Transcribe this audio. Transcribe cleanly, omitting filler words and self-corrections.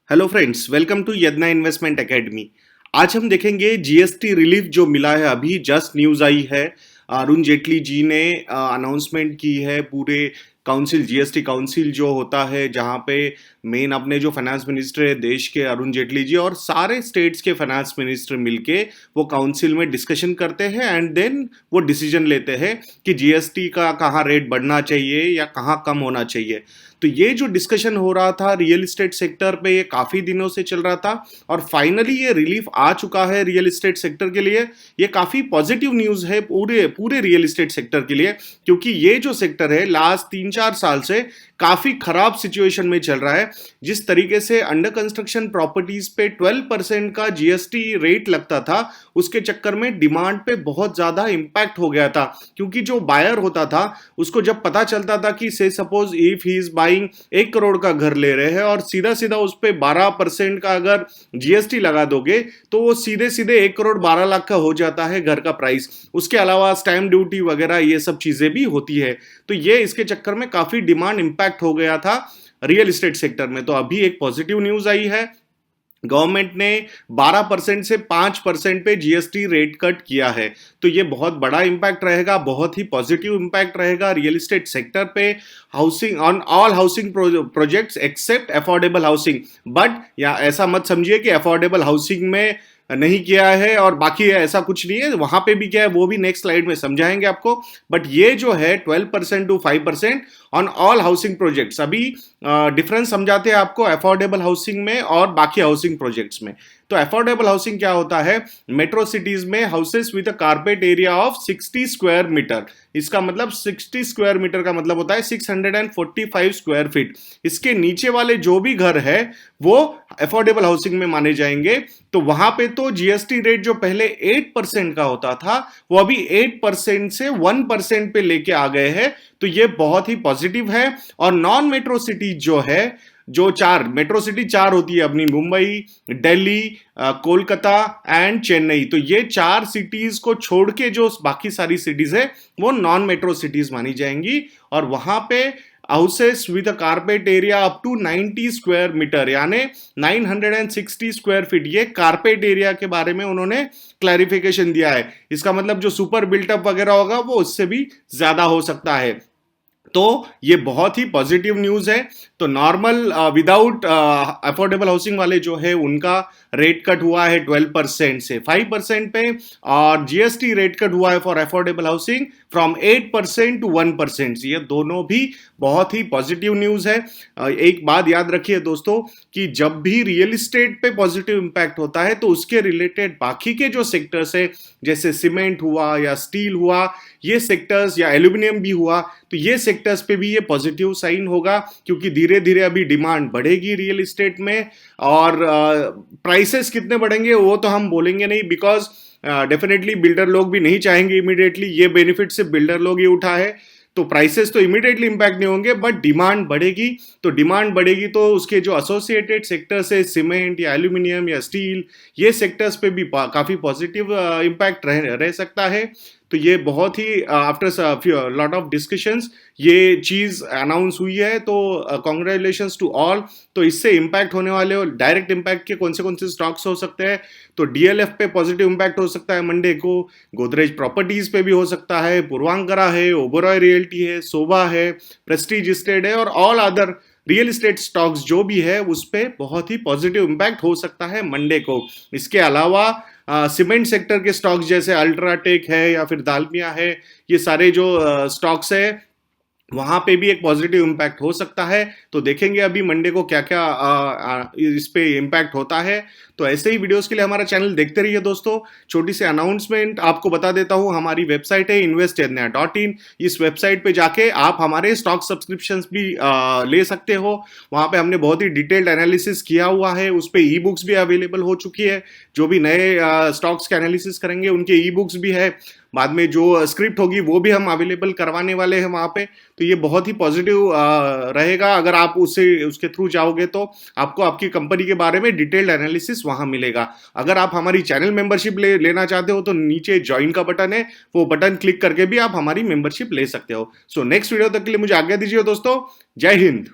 Hello friends, welcome to Yadna investment academy. आज हम देखेंगे जीएसटी रिलीफ जो मिला है, अभी जस्ट न्यूज़ आई है। अरुण जेटली जी ने अनाउंसमेंट की है। पूरे काउंसिल, जीएसटी काउंसिल जो होता है, जहां पे मेन अपने जो फाइनेंस मिनिस्टर है देश के, अरुण जेटली जी, और सारे स्टेट्स के फाइनेंस मिनिस्टर मिलके वो काउंसिल में डिस्कशन करते हैं एंड देन वो डिसीजन लेते हैं कि जीएसटी का कहाँ रेट बढ़ना चाहिए या कहाँ कम होना चाहिए। तो ये जो डिस्कशन हो रहा था रियल एस्टेट सेक्टर पे, ये काफी दिनों से चल रहा था और फाइनली ये रिलीफ आ चुका है रियल एस्टेट सेक्टर के लिए। ये काफी पॉजिटिव न्यूज है पूरे पूरे रियल एस्टेट सेक्टर के लिए, क्योंकि ये जो सेक्टर है लास्ट 3-4 साल से काफी खराब सिचुएशन में चल रहा है। जिस तरीके से अंडर कंस्ट्रक्शन प्रॉपर्टीज पे 12% का जीएसटी रेट लगता था, उसके चक्कर में डिमांड पे बहुत ज्यादा इंपैक्ट हो गया था। क्योंकि जो बायर होता था उसको जब पता चलता था कि से suppose if he is buying 1 crore का घर ले रहे हैं और सीधा सीधा उस पर 12% का अगर जीएसटी लगा दोगे तो वो सीधे सीधे 1 करोड़ 12 लाख का हो जाता है घर का प्राइस। उसके अलावा स्टैम्प ड्यूटी वगैरह ये सब चीजें भी होती है। तो ये इसके चक्कर में काफी डिमांड इंपैक्ट हो गया था रियल एस्टेट सेक्टर में। तो अभी एक पॉजिटिव न्यूज आई है, गवर्नमेंट ने 12% से 5% पे जीएसटी रेट कट किया है। तो ये बहुत बड़ा इंपैक्ट रहेगा, बहुत ही पॉजिटिव इंपैक्ट रहेगा रियल एस्टेट सेक्टर पे, housing on all housing projects except affordable housing. But या ऐसा मत समझिए कि अफोर्डेबल हाउसिंग में नहीं किया है और बाकी है, ऐसा कुछ नहीं है। वहां पे भी क्या है वो भी नेक्स्ट स्लाइड में समझाएंगे आपको। बट ये जो है 12% to 5% on all housing projects, अभी डिफरेंस समझाते हैं आपको अफोर्डेबल हाउसिंग में और बाकी हाउसिंग प्रोजेक्ट्स में। तो अफोर्डेबल हाउसिंग क्या होता है? मेट्रो सिटीज में houses with a carpet area of 60 square metre. इसका मतलब 60 स्क्वायर मीटर का मतलब होता है 645 स्क्वायर फीट। इसके नीचे वाले जो भी घर है वो अफोर्डेबल हाउसिंग में माने जाएंगे। तो वहां पे तो जीएसटी रेट जो पहले 8% का होता था वो अभी 8% से 1% पे लेके आ गए हैं। तो ये बहुत ही पॉजिटिव है। और नॉन मेट्रो सिटी जो है, जो मेट्रो सिटी चार होती है अपनी, मुंबई, दिल्ली, कोलकाता एंड चेन्नई। तो ये 4 सिटीज को छोड़ के जो बाकी सारी सिटीज है वो नॉन मेट्रो सिटीज मानी जाएंगी। और वहां पे houses with a carpet area up to 90 square metre, यानी 960 स्क्वायर फीट। ये कारपेट एरिया के बारे में उन्होंने क्लैरिफिकेशन दिया है। इसका मतलब जो सुपर बिल्टअप वगैरह होगा वो उससे भी ज्यादा हो सकता है। तो ये बहुत ही पॉजिटिव न्यूज है। तो नॉर्मल विदाउट अफोर्डेबल हाउसिंग वाले जो है उनका रेट कट हुआ है 12% से 5% पे, और जीएसटी रेट कट हुआ है for affordable housing from 8% to 1%। ये दोनों भी बहुत ही पॉजिटिव न्यूज है। एक बात याद रखिए दोस्तों कि जब भी रियल एस्टेट पे पॉजिटिव इंपैक्ट होता है तो उसके रिलेटेड बाकी के जो सेक्टर्स है, जैसे सीमेंट हुआ या स्टील हुआ, ये सेक्टर्स, या एल्यूमिनियम भी हुआ, तो ये सेक्टर्स पे भी ये पॉजिटिव साइन होगा। क्योंकि धीरे धीरे अभी डिमांड बढ़ेगी रियल एस्टेट में, और प्राइसेस कितने बढ़ेंगे वो तो हम बोलेंगे नहीं, बिकॉज डेफिनेटली बिल्डर लोग भी नहीं चाहेंगे इमीडिएटली ये बेनिफिट सिर्फ बिल्डर लोग ही उठा है। तो प्राइसेस तो इमीडिएटली इंपैक्ट नहीं होंगे, बट डिमांड बढ़ेगी। तो डिमांड बढ़ेगी तो उसके जो एसोसिएटेड सेक्टर्स है, सीमेंट या एल्यूमिनियम या स्टील, ये सेक्टर्स पे भी काफी पॉजिटिव इंपैक्ट रह सकता है। तो ये बहुत ही आफ्टर लॉट ऑफ डिस्कशंस ये चीज अनाउंस हुई है। तो कॉन्ग्रेचुलेशंस टू ऑल। तो इससे इंपैक्ट होने वाले और डायरेक्ट इंपैक्ट के कौन से स्टॉक्स हो सकते हैं? तो डीएलएफ पे पॉजिटिव इंपैक्ट हो सकता है मंडे को, गोदरेज प्रॉपर्टीज पे भी हो सकता है, पूर्वांकरा है, ओबरॉय रियल्टी है, सोभा है, प्रेस्टीज एस्टेट है, और all other real estate stocks जो भी है उस पर बहुत ही पॉजिटिव इंपैक्ट हो सकता है मंडे को। इसके अलावा सीमेंट सेक्टर के स्टॉक्स जैसे अल्ट्राटेक है या फिर दालमिया है, ये सारे जो स्टॉक्स है वहां पे भी एक पॉजिटिव इंपैक्ट हो सकता है। तो देखेंगे अभी मंडे को क्या क्या इस पे इंपैक्ट होता है। तो ऐसे ही वीडियोस के लिए हमारा चैनल देखते रहिए दोस्तों। छोटी सी अनाउंसमेंट आपको बता देता हूं, हमारी वेबसाइट है investedna.in। इस वेबसाइट पे जाके आप हमारे स्टॉक सब्सक्रिप्शंस भी ले सकते हो। वहां पे हमने बहुत ही डिटेल्ड एनालिसिस किया हुआ है, उस पे ई बुक्स भी अवेलेबल हो चुकी है। जो भी नए स्टॉक्स के एनालिसिस करेंगे उनके ई बुक्स भी है। बाद में जो स्क्रिप्ट होगी वो भी हम अवेलेबल करवाने वाले हैं वहां पे। तो ये बहुत ही पॉजिटिव रहेगा। अगर आप उसके थ्रू जाओगे तो आपको आपकी कंपनी के बारे में डिटेल्ड एनालिसिस वहां मिलेगा। अगर आप हमारी चैनल मेंबरशिप लेना चाहते हो तो नीचे ज्वाइन का बटन है, वो बटन क्लिक करके भी आप हमारी मेंबरशिप ले सकते हो। सो नेक्स्ट वीडियो तक के लिए मुझे आज्ञा दीजिए दोस्तों। जय हिंद।